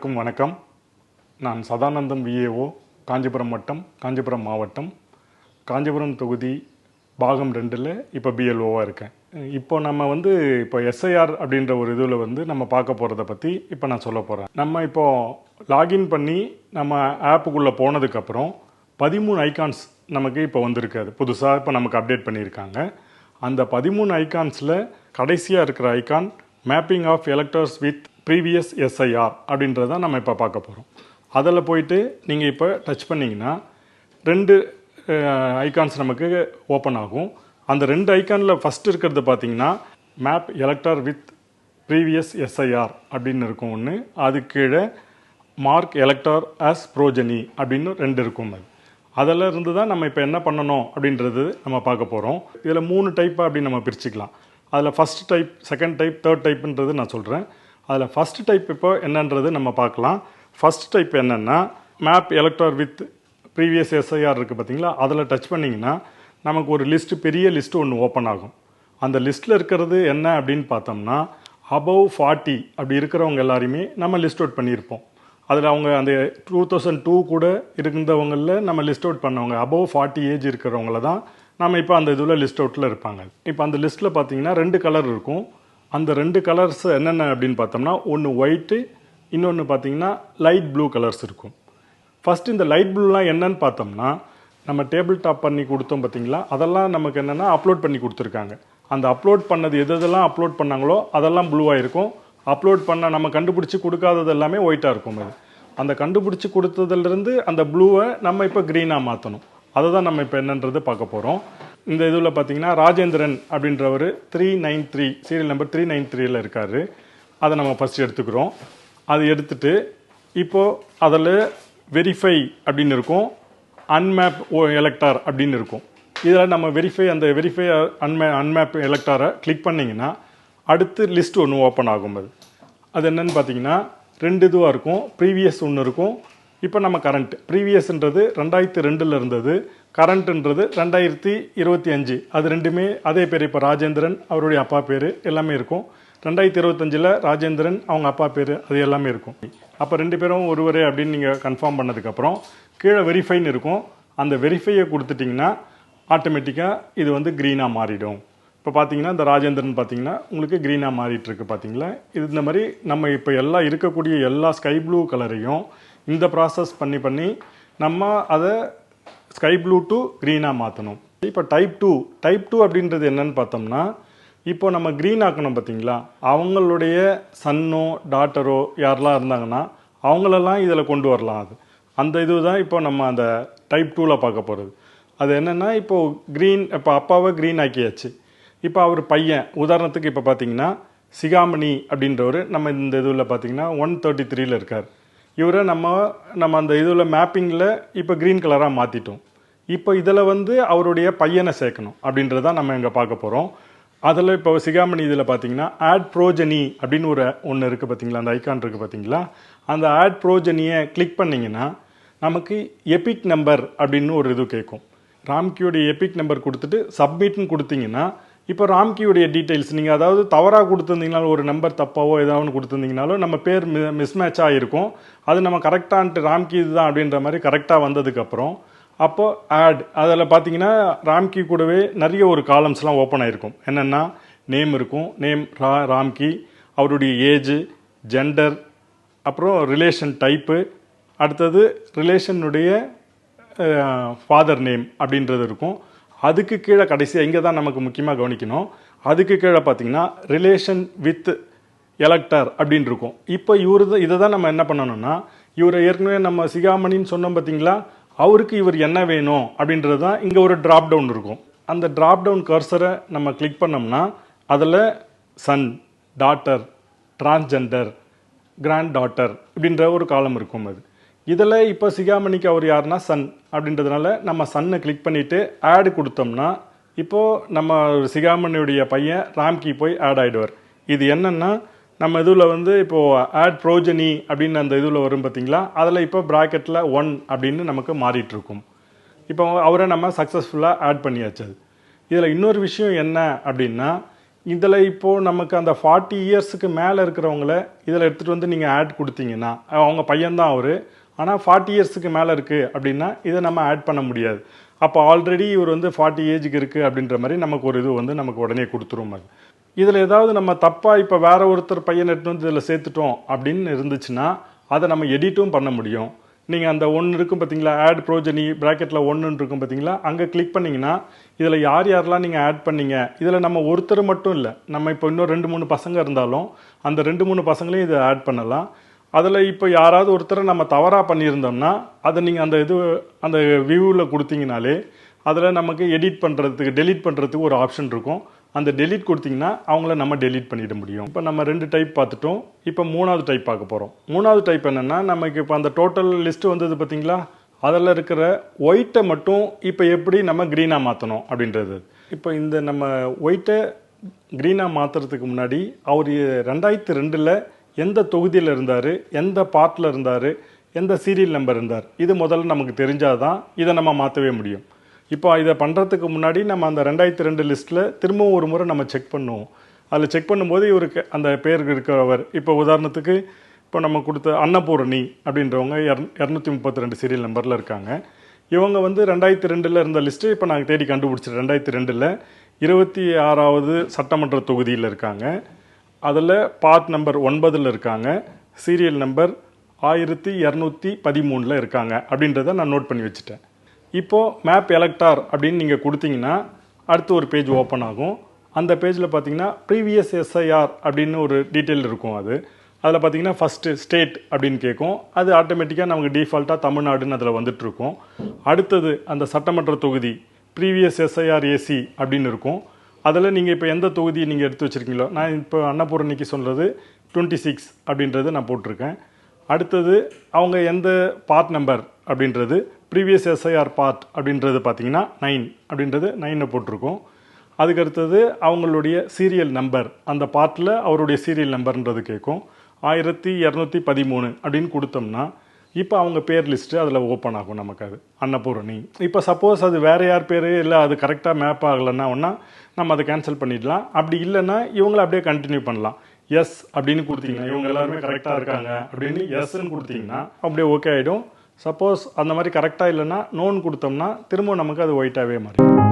அனைவருக்கும் வணக்கம். நான் சதானந்தம் விஏஓ, காஞ்சிபுரம் வட்டம், காஞ்சிபுரம் மாவட்டம், காஞ்சிபுரம் தொகுதி பாகம் 2ல் இப்போ பிஎல்ஓவாக இருக்கேன். இப்போ நம்ம இப்போ எஸ்ஐஆர் அப்படின்ற ஒரு இதில் நம்ம பார்க்க போகிறத பற்றி இப்போ நான் சொல்ல போகிறேன். நம்ம இப்போது லாகின் பண்ணி நம்ம ஆப்புக்குள்ளே போனதுக்கப்புறம் 13 ஐகான்ஸ் நமக்கு இப்போ வந்திருக்காது. புதுசாக இப்போ நமக்கு அப்டேட் பண்ணியிருக்காங்க. அந்த 13 ஐகான்ஸில் கடைசியாக இருக்கிற icon mapping of electors with previous SIR அப்படின்றத நம்ம இப்போ பார்க்க போகிறோம். அதில் போயிட்டு நீங்கள் இப்போ டச் பண்ணிங்கன்னா 2 ஐகான்ஸ் நமக்கு ஓப்பன் ஆகும். அந்த 2 ஐகானில் ஃபஸ்ட் இருக்கிறது பார்த்தீங்கன்னா map elector with previous SIR அப்படின்னு இருக்கும் ஒன்று. அது கீழே மார்க் எலக்டர் ஆஸ் ப்ரோஜனி அப்படின்னு 2 இருக்கும். அதில் இருந்து தான் நம்ம இப்போ என்ன பண்ணணும் அப்படின்றது நம்ம பார்க்க போகிறோம். இதில் 3 டைப்பாக அப்படி நம்ம பிரிச்சுக்கலாம். அதில் first type, second type, third டைப்புன்றது நான் சொல்கிறேன். அதில் ஃபஸ்ட் டைப் இப்போ என்னன்றது நம்ம பார்க்கலாம். ஃபஸ்ட் டைப் என்னென்னா map elector with previous SIR இருக்குது பார்த்தீங்களா, அதில் டச் பண்ணிங்கன்னா நமக்கு ஒரு லிஸ்ட்டு, பெரிய லிஸ்ட்டு ஒன்று ஓப்பன் ஆகும். அந்த லிஸ்ட்டில் இருக்கிறது என்ன அப்படின்னு பார்த்தோம்னா அபவ் 40 அப்படி இருக்கிறவங்க எல்லாரையுமே நம்ம லிஸ்ட் அவுட் பண்ணியிருப்போம். அதில் அவங்க அந்த 2002 கூட இருந்தவங்களில் நம்ம லிஸ்ட் அவுட் பண்ணவங்க அபவ் 40 ஏஜ் இருக்கிறவங்கள தான் நம்ம இப்போ அந்த இதில் லிஸ்ட் அவுட்டில் இருப்பாங்க. இப்போ அந்த லிஸ்ட்டில் பார்த்தீங்கன்னா 2 கலர் இருக்கும். அந்த 2 கலர்ஸ் என்னென்ன அப்படின்னு பார்த்தோம்னா ஒன்று ஒயிட்டு, இன்னொன்று பார்த்தீங்கன்னா லைட் ப்ளூ கலர்ஸ் இருக்கும். ஃபஸ்ட்டு இந்த லைட் ப்ளூலாம் என்னன்னு பார்த்தோம்னா நம்ம டேபிள் டாப் பண்ணி கொடுத்தோம் பார்த்தீங்களா, அதெல்லாம் நமக்கு என்னென்னா அப்லோட் பண்ணி கொடுத்துருக்காங்க. அந்த அப்லோட் பண்ணது எதெல்லாம் அப்லோட் பண்ணாங்களோ அதெல்லாம் ப்ளூவாக இருக்கும். அப்லோட் பண்ண நம்ம கண்டுபிடிச்சி கொடுக்காதது எல்லாமே ஒயிட்டாக இருக்கும். அது அந்த கண்டுபிடிச்சி கொடுத்ததுலேருந்து அந்த ப்ளூவை நம்ம இப்போ க்ரீனாக மாற்றணும். அதை தான் நம்ம இப்போ என்னன்றது பார்க்க போகிறோம். இந்த இதில் பார்த்தீங்கன்னா ராஜேந்திரன் அப்படின்றவர் 393 சீரியல் நம்பர் 393ல் இருக்கார். அதை நம்ம ஃபஸ்ட்டு எடுத்துக்கிறோம். அது எடுத்துகிட்டு இப்போது அதில் வெரிஃபை அப்படின்னு இருக்கும், அன்மேப் எலக்டார் அப்படின்னு இருக்கும். இதில் நம்ம அந்த வெரிஃபை அன்மேப் எலக்டாரை கிளிக் பண்ணிங்கன்னா அடுத்து லிஸ்ட் ஒன்று ஓப்பன் ஆகும். அது என்னென்னு பார்த்தீங்கன்னா 2 இதுவாக இருக்கும். ப்ரீவியஸ் ஒன்று இருக்கும், இப்போ நம்ம கரண்ட். ப்ரீவியஸ்ன்றது 2002 இருந்தது, கரண்ட்டுன்றது 2025. அது ரெண்டுமே அதே பேர். இப்போ ராஜேந்திரன் அவருடைய அப்பா பேர் எல்லாமே இருக்கும். 2025 ராஜேந்திரன் அவங்க அப்பா பேர் அது எல்லாமே இருக்கும். அப்போ 2 பேரும் ஒருவரே அப்படின்னு நீங்கள் கன்ஃபார்ம் பண்ணதுக்கப்புறம் கீழே வெரிஃபைன்னு இருக்கும். அந்த வெரிஃபையை கொடுத்துட்டிங்கன்னா ஆட்டோமேட்டிக்காக இது க்ரீனாக மாறிடும். இப்போ பார்த்தீங்கன்னா இந்த ராஜேந்திரன் பார்த்தீங்கன்னா உங்களுக்கு க்ரீனாக மாறிட்டுருக்கு பார்த்தீங்களா. இது இந்த மாதிரி நம்ம இப்போ எல்லாம் இருக்கக்கூடிய எல்லா ஸ்கை ப்ளூ கலரையும் இந்த ப்ராசஸ் பண்ணி நம்ம அதை ஸ்கை ப்ளூ டு க்ரீனாக மாற்றணும். இப்போ டைப் 2 அப்படின்றது என்னன்னு பார்த்தோம்னா இப்போ நம்ம க்ரீன் ஆக்கணும் பார்த்தீங்களா, அவங்களுடைய சன்னோ டாட்டரோ யாரெல்லாம் இருந்தாங்கன்னா அவங்களெல்லாம் இதில் கொண்டு வரலாம். அந்த இது தான் இப்போ நம்ம அந்த டைப் 2ல் பார்க்க போகிறது. அது என்னென்னா இப்போது க்ரீன், இப்போ அப்பாவை க்ரீன் ஆக்கியாச்சு. இப்போ அவர் பையன் உதாரணத்துக்கு இப்போ பார்த்தீங்கன்னா சிகாமணி அப்படின்றவர் நம்ம இந்த இதில் பார்த்தீங்கன்னா 133ல் இருக்கார். இவரை நம்ம அந்த இதில் மேப்பிங்கில் இப்போ க்ரீன் கலராக மாற்றிட்டோம். இப்போ இதில் அவருடைய பையனை சேர்க்கணும் அப்படின்றதான் நம்ம இங்கே பார்க்க போகிறோம். அதில் இப்போ சிகாமணி இதில் பார்த்தீங்கன்னா ஆட் ப்ரோஜனி அப்படின்னு ஒன்று இருக்குது பார்த்தீங்களா, அந்த ஐக்கான் இருக்குது பார்த்தீங்களா. அந்த ஆட் ப்ரோஜனியை கிளிக் பண்ணிங்கன்னா நமக்கு எபிக் நம்பர் அப்படின்னு ஒரு இது கேட்கும். ராம்கியோடைய எபிக் நம்பர் கொடுத்துட்டு சப்மிட்னு கொடுத்தீங்கன்னா இப்போ ராம்கியோடைய டீட்டெயில்ஸ் நீங்கள் அதாவது தவறாக கொடுத்துருந்தீங்கனாலும், ஒரு நம்பர் தப்பாவோ ஏதாவது கொடுத்துருந்தீங்கனாலும் நம்ம பேர் மிஸ்மேட்சாக இருக்கும். அது நம்ம கரெக்டான்ட்டு ராம்கி இதுதான் அப்படின்ற மாதிரி கரெக்டாக வந்ததுக்கப்புறம் அப்போது ஆட் அதில் பார்த்தீங்கன்னா ராம்கி கூடவே நிறைய ஒரு காலம்ஸ்லாம் ஓப்பன் ஆகிருக்கும். என்னென்னா நேம் இருக்கும், நேம் ராம்கி, அவருடைய ஏஜ், ஜெண்டர், அப்புறம் ரிலேஷன் டைப்பு, அடுத்தது ரிலேஷனுடைய ஃபாதர் நேம் அப்படின்றது இருக்கும். அதுக்கு கீழே கடைசியாக இங்கே தான் நமக்கு முக்கியமாக கவனிக்கணும். அதுக்கு கீழே பார்த்தீங்கன்னா ரிலேஷன் வித் எலக்டர் அப்படின்னு இருக்கும். இப்போ இதை தான் நம்ம என்ன பண்ணணும்னா இவரை ஏற்கனவே நம்ம சிகாமணின்னு சொன்னோம் பார்த்தீங்களா, அவருக்கு இவர் என்ன வேணும் அப்படின்றது தான் இங்கே ஒரு ட்ராப் டவுன் இருக்கும். அந்த ட்ராப் டவுன் கர்சரை நம்ம கிளிக் பண்ணோம்னா அதில் son, daughter, transgender, granddaughter அப்படின்ற ஒரு காலம் இருக்கும். இதில் இப்போ சிகாமணிக்கு அவர் யாருன்னா சன் அப்படின்றதுனால நம்ம சன்னை கிளிக் பண்ணிவிட்டு ஆடு கொடுத்தோம்னா இப்போது நம்ம சிகாமணியுடைய பையன் ராம்கி போய் ஆட் ஆகிடுவார். இது என்னென்னா நம்ம இதில் இப்போது ஆட் ப்ரோஜனி அப்படின்னு அந்த இதில் வரும் பார்த்தீங்களா, அதில் இப்போ ப்ராக்கெட்டில் 1 அப்படின்னு நமக்கு மாறிட்டுருக்கும். இப்போ அவரை நம்ம சக்ஸஸ்ஃபுல்லாக ஆட் பண்ணியாச்சு. இதில் இன்னொரு விஷயம் என்ன அப்படின்னா இதில் இப்போது நமக்கு அந்த 40 இயர்ஸுக்கு மேலே இருக்கிறவங்கள இதில் எடுத்துகிட்டு வந்து நீங்கள் ஆட் கொடுத்தீங்கன்னா அவங்க பையன்தான் அவர், ஆனால் 40 இயர்ஸுக்கு மேலே இருக்குது அப்படின்னா இதை நம்ம ஆட் பண்ண முடியாது. அப்போ ஆல்ரெடி இவர் வந்து 40 ஏஜுக்கு இருக்குது அப்படின்ற மாதிரி நமக்கு ஒரு இது வந்து நமக்கு உடனே கொடுத்துரும். அது இதில் ஏதாவது நம்ம தப்பாக இப்போ வேற ஒருத்தர் பையன் எடுத்து வந்து இதில் சேர்த்துட்டோம் அப்படின்னு இருந்துச்சுன்னா அதை நம்ம எடிட்டும் பண்ண முடியும். நீங்கள் அந்த ஒன்று இருக்கும் பார்த்தீங்களா, ஆட் ப்ரோஜனி ப்ராக்கெட்டில் ஒன்றுன்னு இருக்கும் பார்த்தீங்களா, அங்கே கிளிக் பண்ணிங்கன்னா இதில் யார் யாரெல்லாம் நீங்கள் ஆட் பண்ணீங்க, இதில் நம்ம ஒருத்தர் மட்டும் இல்லை, நம்ம இப்போ இன்னும் 2-3 பசங்க இருந்தாலும் அந்த 2-3 பசங்களையும் இதை ஆட் பண்ணலாம். அதில் இப்போ யாராவது ஒருத்தரை நம்ம தவறாக பண்ணியிருந்தோம்னா அதை நீங்கள் அந்த வியூவில் கொடுத்தீங்கனாலே அதில் நமக்கு எடிட் பண்ணுறதுக்கு டெலீட் பண்ணுறதுக்கு ஒரு ஆப்ஷன் இருக்கும். அந்த டெலீட் கொடுத்தீங்கன்னா அவங்கள நம்ம டெலீட் பண்ணிட முடியும். இப்போ நம்ம 2 டைப் பார்த்துட்டோம். இப்போ 3வது டைப் பார்க்க போகிறோம். 3வது டைப் என்னென்னா, நமக்கு இப்போ அந்த டோட்டல் லிஸ்ட்டு வந்தது பார்த்தீங்களா, அதில் இருக்கிற ஒயிட்டை மட்டும் இப்போ எப்படி நம்ம க்ரீனாக மாற்றணும் அப்படின்றது. இப்போ இந்த நம்ம ஒயிட்டை க்ரீனாக மாற்றுறதுக்கு முன்னாடி அவர் 2002 எந்த தொகுதியில் இருந்தார், எந்த பார்ட்டில் இருந்தார், எந்த சீரியல் நம்பர் இருந்தார், இது முதல்ல நமக்கு தெரிஞ்சால் தான் இதை நம்ம மாற்றவே முடியும். இப்போ இதை பண்ணுறதுக்கு முன்னாடி நம்ம அந்த 2002 லிஸ்ட்டில் திரும்பவும் ஒரு முறை நம்ம செக் பண்ணுவோம். அதில் செக் பண்ணும்போது இவருக்கு அந்த பேர் இருக்கிறவர், இப்போ உதாரணத்துக்கு இப்போ நம்ம கொடுத்த அன்னபூரணி அப்படின்றவங்க 232 சீரியல் நம்பரில் இருக்காங்க. இவங்க வந்து 2002 இருந்த லிஸ்ட்டு இப்போ நாங்கள் தேடி கண்டுபிடிச்சிட்டோம். 2002 26வது சட்டமன்ற தொகுதியில் இருக்காங்க. அதில் பார்ட் நம்பர் 9 இருக்காங்க. சீரியல் நம்பர் 1213 இருக்காங்க அப்படின்றத நான் நோட் பண்ணி வச்சுட்டேன். இப்போது மேப் எலக்டார் அப்படின்னு நீங்கள் கொடுத்தீங்கன்னா அடுத்து ஒரு பேஜ் ஓப்பன் ஆகும். அந்த பேஜில் பார்த்தீங்கன்னா ப்ரீவியஸ் எஸ்ஐஆர் அப்படின்னு ஒரு டீட்டெயில் இருக்கும். அதில் பார்த்தீங்கன்னா ஃபஸ்ட்டு ஸ்டேட் அப்படின்னு கேட்கும். அது ஆட்டோமேட்டிக்காக நமக்கு டிஃபால்ட்டாக தமிழ்நாடுன்னு அதில் வந்துட்டுருக்கும். அடுத்தது அந்த சட்டமன்ற தொகுதி ப்ரீவியஸ் எஸ்ஐஆர் ஏசி அப்படின்னு இருக்கும். அதில் நீங்கள் இப்போ எந்த தொகுதி நீங்கள் எடுத்து வச்சுருக்கீங்களோ, நான் இப்போ அன்னபூரணிக்கு சொல்கிறது 26 அப்படின்றது நான் போட்டிருக்கேன். அடுத்தது அவங்க எந்த பார்ட் நம்பர் அப்படின்றது ப்ரீவியஸ் எஸ்ஐஆர் பார்ட் அப்படின்றது பார்த்தீங்கன்னா 9 அப்படின்றது 9 போட்டிருக்கோம். அதுக்கடுத்தது அவங்களுடைய சீரியல் நம்பர், அந்த பார்ட்டில் அவருடைய சீரியல் நம்பர்ன்றது கேட்கும். 1213 அப்படின்னு கொடுத்தோம்னா இப்போ அவங்க பேர் லிஸ்ட்டு அதில் ஓப்பன் ஆகும் நமக்கு. அது அன்னபூரணி. இப்போ சப்போஸ் அது வேறு யார் பேர் இல்லை, அது கரெக்டாக மேப் ஆகலைன்னா ஒன்றா நம்ம அதை கேன்சல் பண்ணிடலாம். அப்படி இல்லைன்னா இவங்களை அப்படியே கண்டினியூ பண்ணலாம். எஸ் அப்படின்னு கொடுத்தீங்கன்னா இவங்க எல்லாருமே கரெக்டாக இருக்காங்க அப்படின்னு எஸ்ன்னு கொடுத்தீங்கன்னா அப்படியே ஓகே ஆகிடும். சப்போஸ் அந்த மாதிரி கரெக்டாக இல்லைன்னா நோன் கொடுத்தோம்னா திரும்ப நமக்கு அது ஒயிட்டாகவே மாறிடும்.